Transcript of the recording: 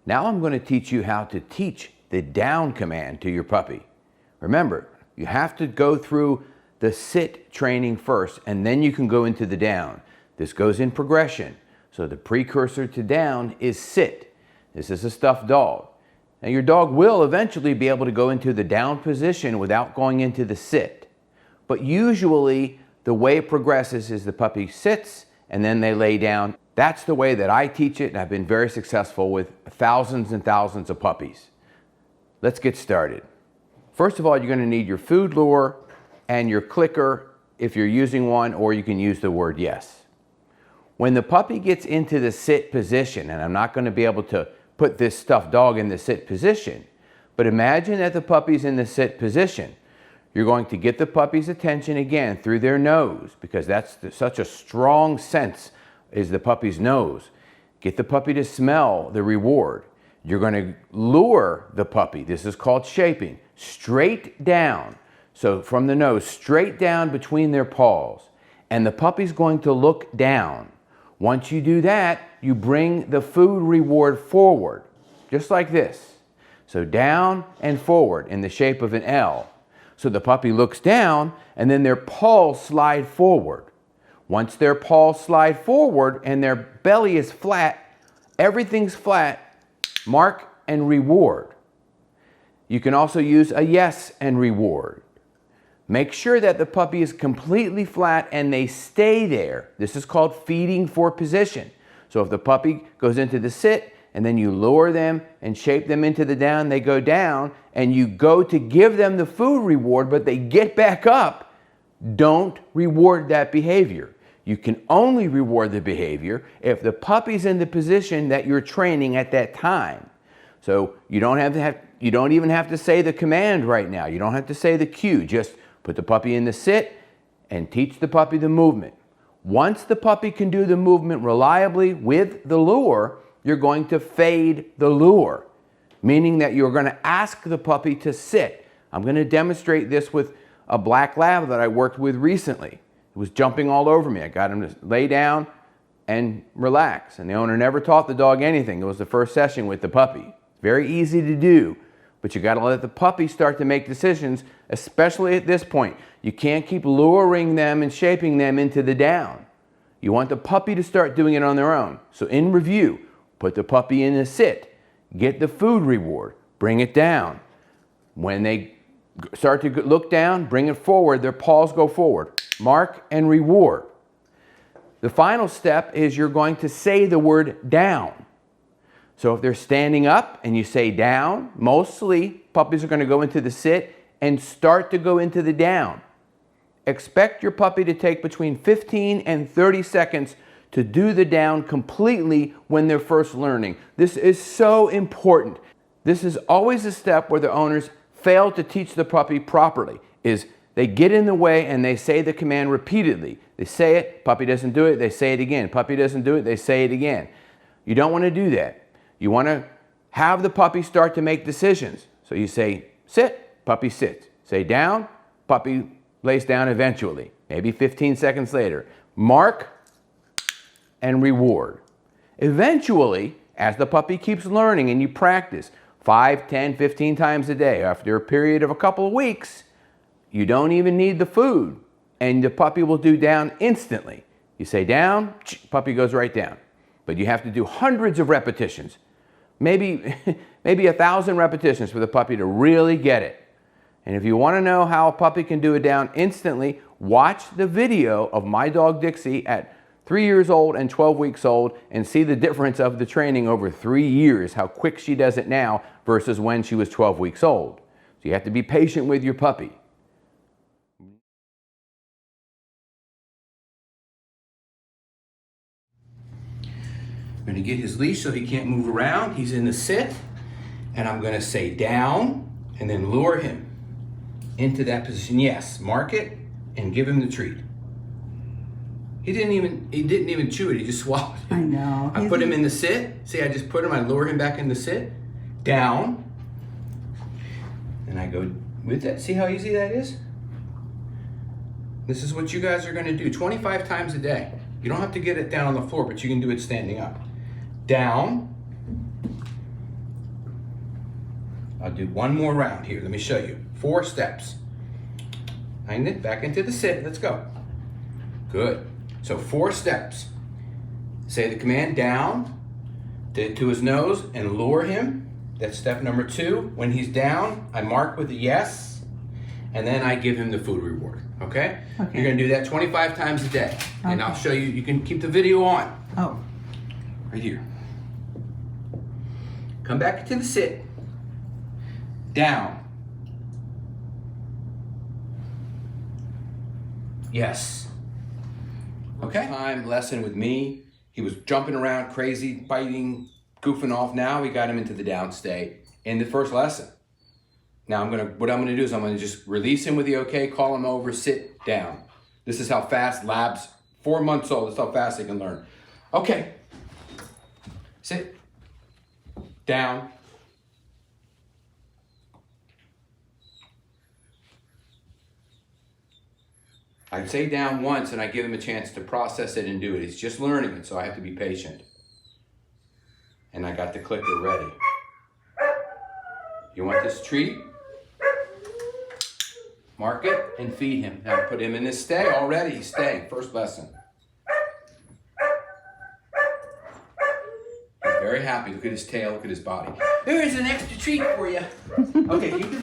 Now I'm going to teach you how to teach the down command to your puppy. Remember, you have to go through the sit training first, and then you can go into the down. This goes in progression. So the precursor to down is sit. This is a stuffed dog. Now your dog will eventually be able to go into the down position without going into the sit. But usually the way it progresses is the puppy sits and then they lay down. That's the way that I teach it, and I've been very successful with thousands and thousands of puppies. Let's get started. First of all, you're going to need your food lure and your clicker if you're using one, or you can use the word yes. When the puppy gets into the sit position, and I'm not going to be able to put this stuffed dog in the sit position, but imagine that the puppy's in the sit position. You're going to get the puppy's attention again through their nose, because that's such a strong sense is the puppy's nose. Get the puppy to smell the reward. You're going to lure the puppy. This is called shaping. Straight down. So from the nose, straight down between their paws. And the puppy's going to look down. Once you do that, you bring the food reward forward, just like this. So down and forward in the shape of an L. So the puppy looks down, and then their paws slide forward. Once their paws slide forward and their belly is flat, everything's flat, mark and reward. You can also use a yes and reward. Make sure that the puppy is completely flat and they stay there. This is called feeding for position. So if the puppy goes into the sit and then you lure them and shape them into the down, they go down, and you go to give them the food reward, but they get back up, don't reward that behavior. You can only reward the behavior if the puppy's in the position that you're training at that time. So you don't even have to say the command right now. You don't have to say the cue. Just put the puppy in the sit and teach the puppy the movement. Once the puppy can do the movement reliably with the lure, you're going to fade the lure, meaning that you're going to ask the puppy to sit. I'm going to demonstrate this with a black lab that I worked with recently. It was jumping all over me. I got him to lay down and relax. And the owner never taught the dog anything. It was the first session with the puppy. Very easy to do, but you got to let the puppy start to make decisions, especially at this point. You can't keep luring them and shaping them into the down. You want the puppy to start doing it on their own. So in review, put the puppy in a sit, get the food reward, bring it down. When they start to look down, bring it forward, their paws go forward. Mark and reward. The final step is you're going to say the word down. So if they're standing up and you say down, mostly puppies are going to go into the sit and start to go into the down. Expect your puppy to take between 15 and 30 seconds to do the down completely when they're first learning. This is so important. This is always a step where the owners fail to teach the puppy properly, is they get in the way and they say the command repeatedly. They say it, puppy doesn't do it, they say it again. Puppy doesn't do it, they say it again. You don't want to do that. You want to have the puppy start to make decisions. So you say sit, puppy sits. Say down, puppy lays down eventually, maybe 15 seconds later. Mark and reward. Eventually, as the puppy keeps learning and you practice 5, 10, 15 times a day, after a period of a couple of weeks, you don't even need the food, and the puppy will do down instantly. You say down, puppy goes right down. But you have to do hundreds of repetitions, maybe 1,000 repetitions for the puppy to really get it. And if you want to know how a puppy can do it down instantly, watch the video of my dog Dixie at 3 years old and 12 weeks old and see the difference of the training over 3 years, how quick she does it now versus when she was 12 weeks old. So you have to be patient with your puppy. I'm going to get his leash so he can't move around. He's in the sit, and I'm going to say down and then lure him into that position. Yes, mark it and give him the treat. He didn't even chew it. He just swallowed it. I know. I put him in the sit. See, I just put him, I lure him back in the sit. Down. And I go with it. See how easy that is? This is what you guys are going to do 25 times a day. You don't have to get it down on the floor, but you can do it standing up. Down. I'll do one more round here. Let me show you. 4 steps. Hang it back into the sit. Let's go. Good. So 4 steps. Say the command down to his nose and lure him. That's step number 2. When he's down, I mark with a yes, and then I give him the food reward. Okay? You're gonna do that 25 times a day. And I'll show you, you can keep the video on. Oh. Right here. Come back to the sit. Down. Yes. Okay. Time lesson with me. He was jumping around crazy, biting, goofing off. Now we got him into the down state in the first lesson. Now what I'm gonna do is I'm gonna just release him with the okay, call him over, sit down. This is how fast labs, 4 months old, this is how fast they can learn. Okay. Sit. Down. I say down once and I give him a chance to process it and do it. He's just learning it, so I have to be patient. And I got the clicker ready. You want this treat? Mark it and feed him. Now put him in his stay already. He's staying. First lesson. He's very happy. Look at his tail. Look at his body. There is an extra treat for you. Okay, you can